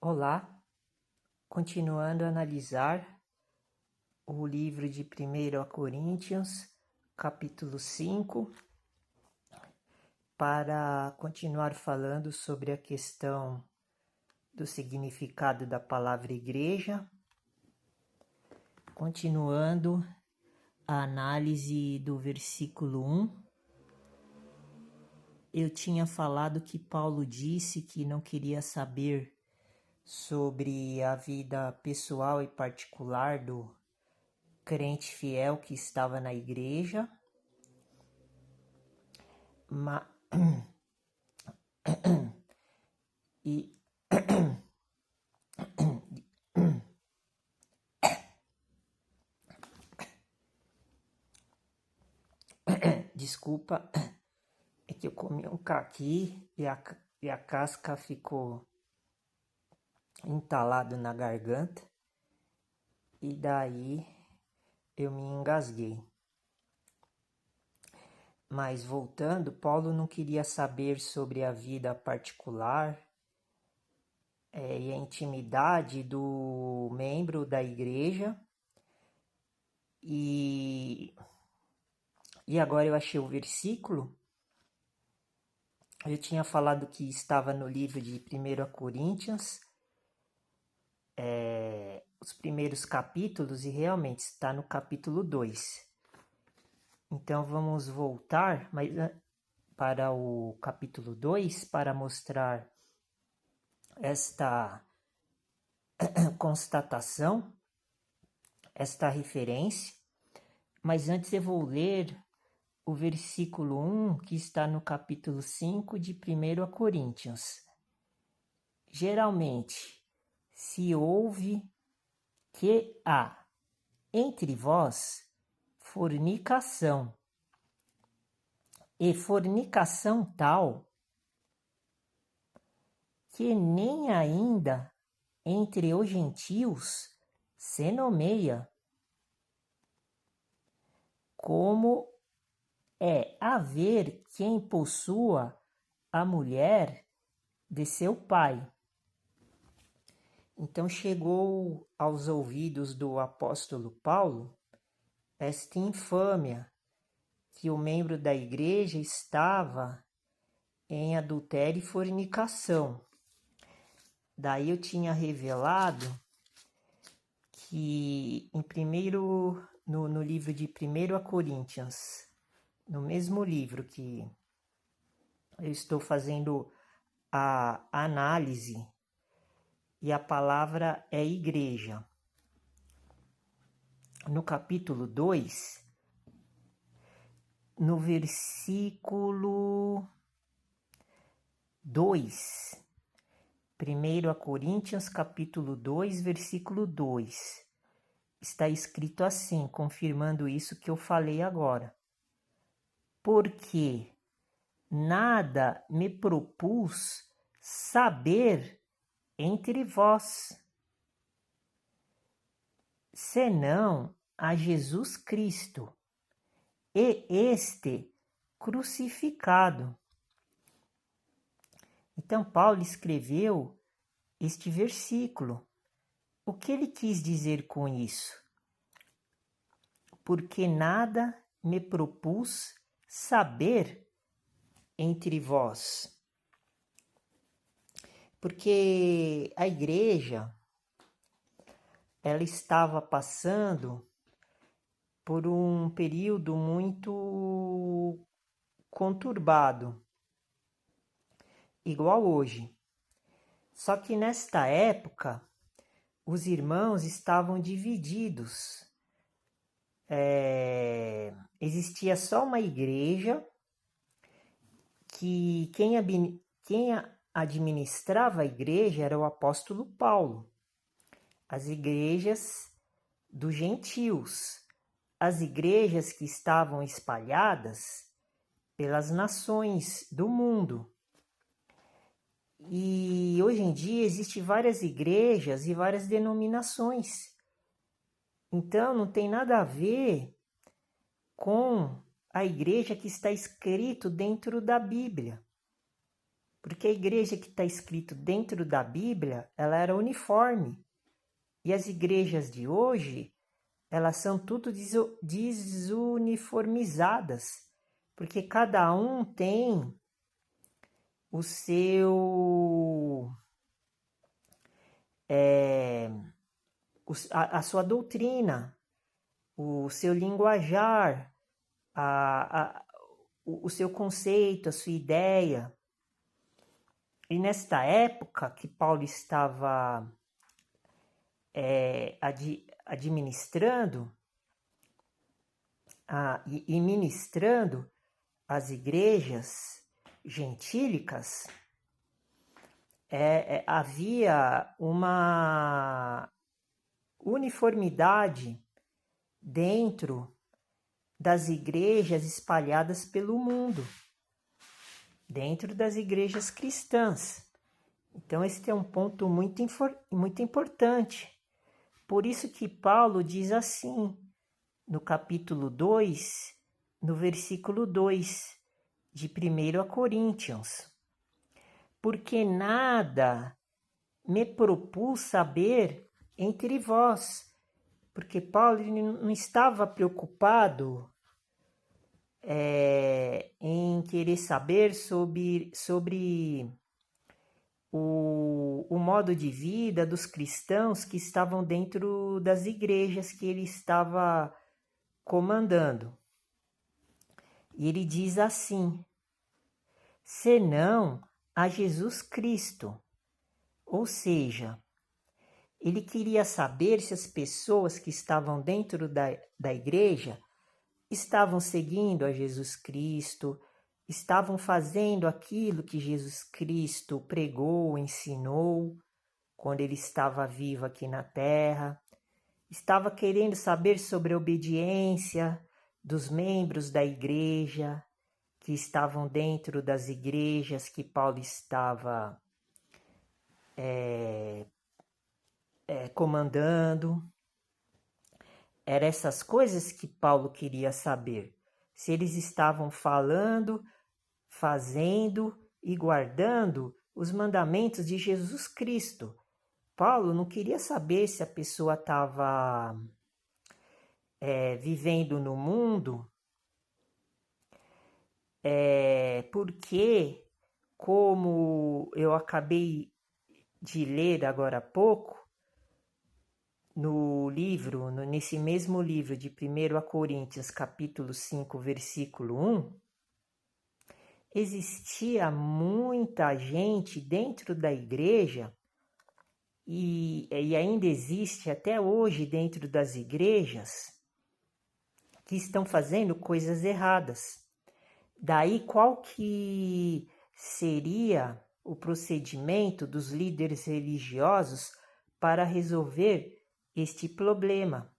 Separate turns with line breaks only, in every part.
Olá, continuando a analisar o livro de 1 Coríntios, capítulo 5, para continuar falando sobre a questão do significado da palavra igreja, continuando a análise do versículo 1. Eu tinha falado que Paulo disse que não queria saber sobre a vida pessoal e particular do crente fiel que estava na igreja, e desculpa, é que eu comi um caqui e a casca ficou entalado na garganta e daí eu me engasguei. Mas voltando, Paulo não queria saber sobre a vida particular e a intimidade do membro da igreja. E agora eu achei o versículo. Eu tinha falado que estava no livro de 1 Coríntios, os primeiros capítulos, e realmente está no capítulo 2. Então vamos voltar para o capítulo 2 para mostrar esta constatação, esta referência. Mas antes eu vou ler o versículo 1 que está no capítulo 5 de 1 Coríntios. Geralmente se ouve que há entre vós fornicação, e fornicação tal que nem ainda entre os gentios se nomeia, como é haver quem possua a mulher de seu pai. Então chegou aos ouvidos do apóstolo Paulo esta infâmia, que o membro da igreja estava em adultério e fornicação. Daí eu tinha revelado que no livro de 1 Coríntios, no mesmo livro que eu estou fazendo a análise, e a palavra é igreja. No capítulo 2, no versículo 2, 1 Coríntios capítulo 2, versículo 2, está escrito assim, confirmando isso que eu falei agora. Porque nada me propus saber entre vós, senão a Jesus Cristo, e este crucificado. Então Paulo escreveu este versículo. O que ele quis dizer com isso? Porque nada me propus saber entre vós. Porque a igreja, ela estava passando por um período muito conturbado, igual hoje. Só que nesta época, os irmãos estavam divididos. Existia só uma igreja que quem administrava a igreja era o apóstolo Paulo. As igrejas dos gentios, as igrejas que estavam espalhadas pelas nações do mundo. E hoje em dia existem várias igrejas e várias denominações. Então não tem nada a ver com a igreja que está escrito dentro da Bíblia. Porque a igreja que está escrito dentro da Bíblia, ela era uniforme. E as igrejas de hoje, elas são tudo desuniformizadas, porque cada um tem o seu a sua doutrina, o seu linguajar, o seu conceito, a sua ideia. E nesta época que Paulo estava administrando e ministrando as igrejas gentílicas, havia uma uniformidade dentro das igrejas espalhadas pelo mundo, dentro das igrejas cristãs. Então, esse é um ponto muito importante. Por isso que Paulo diz assim, no capítulo 2, no versículo 2 de 1 Coríntios: porque nada me propus saber entre vós. Porque Paulo ele não estava preocupado em querer saber sobre o modo de vida dos cristãos que estavam dentro das igrejas que ele estava comandando. E ele diz assim: senão a Jesus Cristo. Ou seja, ele queria saber se as pessoas que estavam dentro da igreja estavam seguindo a Jesus Cristo, estavam fazendo aquilo que Jesus Cristo pregou, ensinou, quando ele estava vivo aqui na terra. Estava querendo saber sobre a obediência dos membros da igreja, que estavam dentro das igrejas que Paulo estava comandando. Eram essas coisas que Paulo queria saber. Se eles estavam falando, fazendo e guardando os mandamentos de Jesus Cristo. Paulo não queria saber se a pessoa estava vivendo no mundo, porque, como eu acabei de ler agora há pouco, nesse mesmo livro de 1 Coríntios, capítulo 5, versículo 1, existia muita gente dentro da igreja e ainda existe até hoje dentro das igrejas que estão fazendo coisas erradas. Daí qual que seria o procedimento dos líderes religiosos para resolver este problema?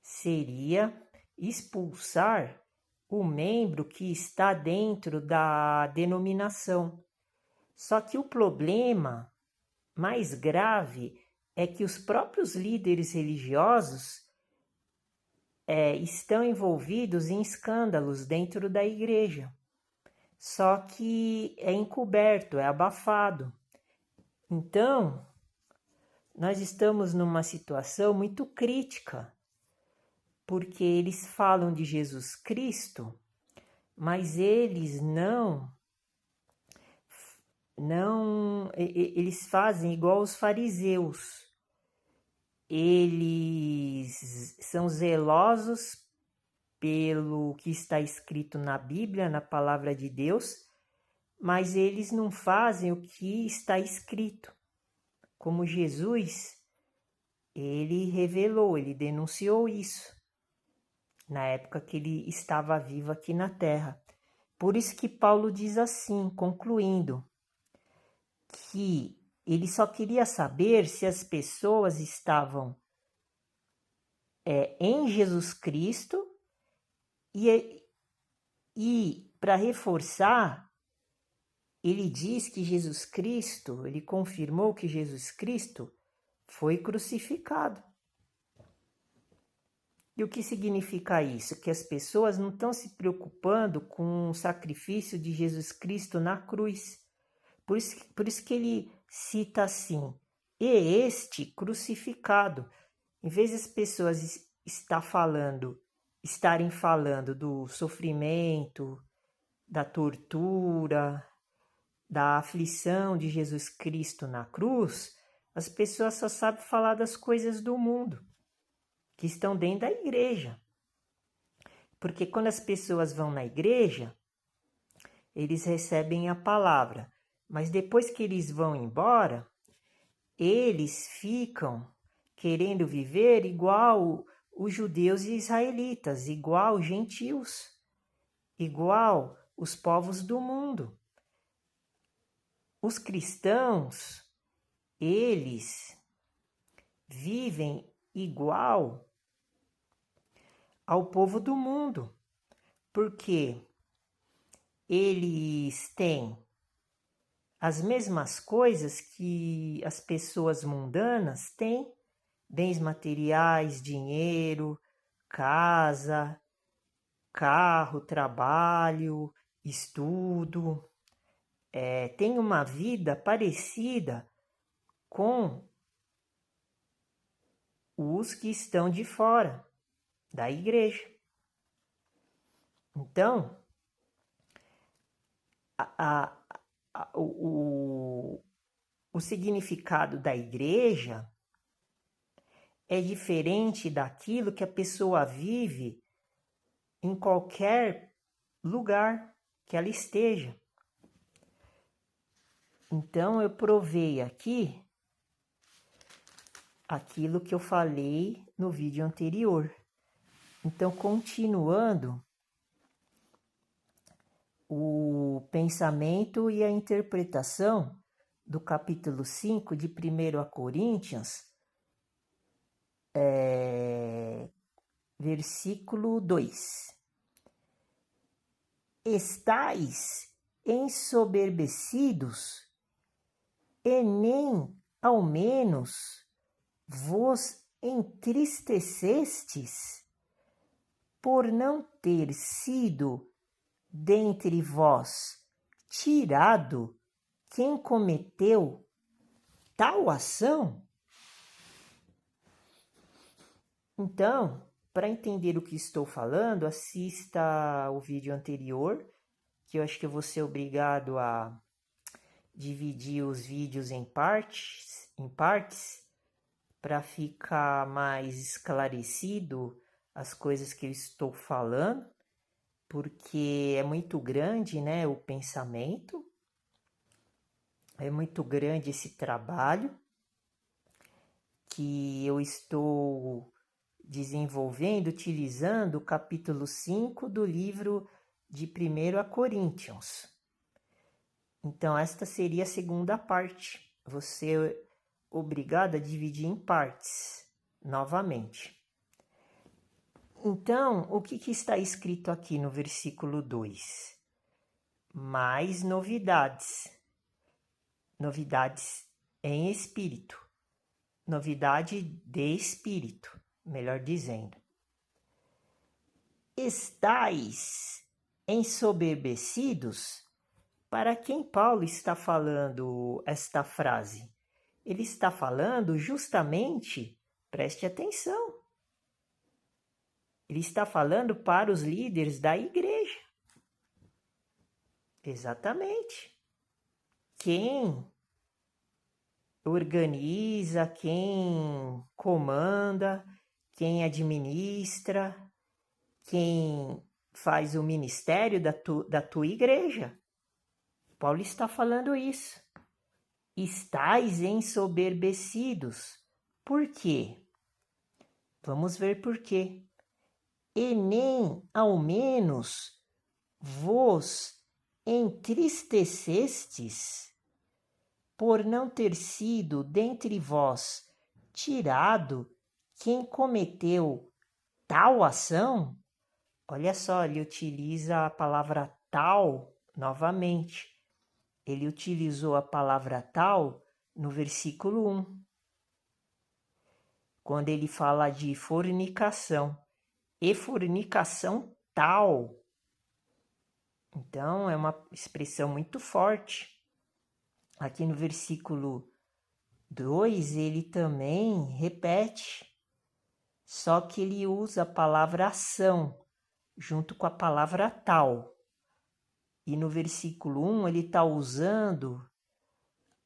Seria expulsar o membro que está dentro da denominação. Só que o problema mais grave é que os próprios líderes religiosos estão envolvidos em escândalos dentro da igreja. Só que é encoberto, é abafado. Então, nós estamos numa situação muito crítica, porque eles falam de Jesus Cristo, mas eles eles fazem igual os fariseus. Eles são zelosos pelo que está escrito na Bíblia, na palavra de Deus, mas eles não fazem o que está escrito. Como Jesus, ele revelou, ele denunciou isso na época que ele estava vivo aqui na terra. Por isso que Paulo diz assim, concluindo, que ele só queria saber se as pessoas estavam em Jesus Cristo e para reforçar, ele diz que Jesus Cristo, ele confirmou que Jesus Cristo foi crucificado. E o que significa isso? Que as pessoas não estão se preocupando com o sacrifício de Jesus Cristo na cruz. Por isso que ele cita assim, e este crucificado. Em vez das pessoas estarem falando do sofrimento, da tortura, da aflição de Jesus Cristo na cruz, as pessoas só sabem falar das coisas do mundo, que estão dentro da igreja. Porque quando as pessoas vão na igreja, eles recebem a palavra, mas depois que eles vão embora, eles ficam querendo viver igual os judeus e israelitas, igual os gentios, igual os povos do mundo. Os cristãos, eles vivem igual ao povo do mundo, porque eles têm as mesmas coisas que as pessoas mundanas têm, bens materiais, dinheiro, casa, carro, trabalho, estudo. Tem uma vida parecida com os que estão de fora da igreja. Então, o significado da igreja é diferente daquilo que a pessoa vive em qualquer lugar que ela esteja. Então, eu provei aqui aquilo que eu falei no vídeo anterior. Então, continuando o pensamento e a interpretação do capítulo 5 de 1 Coríntios, versículo 2. Estais ensoberbecidos e nem ao menos vos entristecestes por não ter sido dentre vós tirado quem cometeu tal ação? Então, para entender o que estou falando, assista o vídeo anterior, que eu acho que eu vou ser obrigado a dividir os vídeos em partes, para ficar mais esclarecido as coisas que eu estou falando, porque é muito grande, né, o pensamento, é muito grande esse trabalho que eu estou desenvolvendo, utilizando o capítulo 5 do livro de 1 Coríntios. Então, esta seria a segunda parte. Você é obrigado a dividir em partes, novamente. Então, o que está escrito aqui no versículo 2? Mais novidades. Novidades em espírito. Novidade de espírito, melhor dizendo. Estais ensoberbecidos? Para quem Paulo está falando esta frase? Ele está falando justamente, preste atenção, ele está falando para os líderes da igreja. Exatamente. Quem organiza, quem comanda, quem administra, quem faz o ministério da tua igreja. Paulo está falando isso. Estais ensoberbecidos. Por quê? Vamos ver por quê. E nem ao menos vos entristecestes por não ter sido dentre vós tirado quem cometeu tal ação. Olha só, ele utiliza a palavra tal novamente. Ele utilizou a palavra tal no versículo 1, quando ele fala de fornicação. e fornicação tal. Então, é uma expressão muito forte. Aqui no versículo 2, ele também repete, só que ele usa a palavra ação junto com a palavra tal. E no versículo 1, ele está usando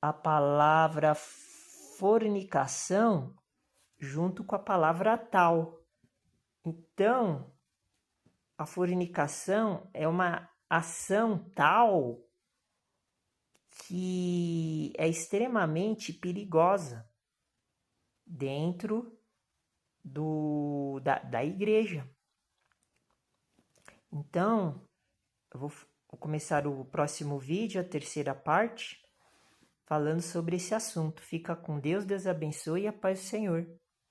a palavra fornicação junto com a palavra tal. Então, a fornicação é uma ação tal que é extremamente perigosa dentro da igreja. Então, eu vou começar o próximo vídeo, a terceira parte, falando sobre esse assunto. Fica com Deus, Deus abençoe e a paz do Senhor.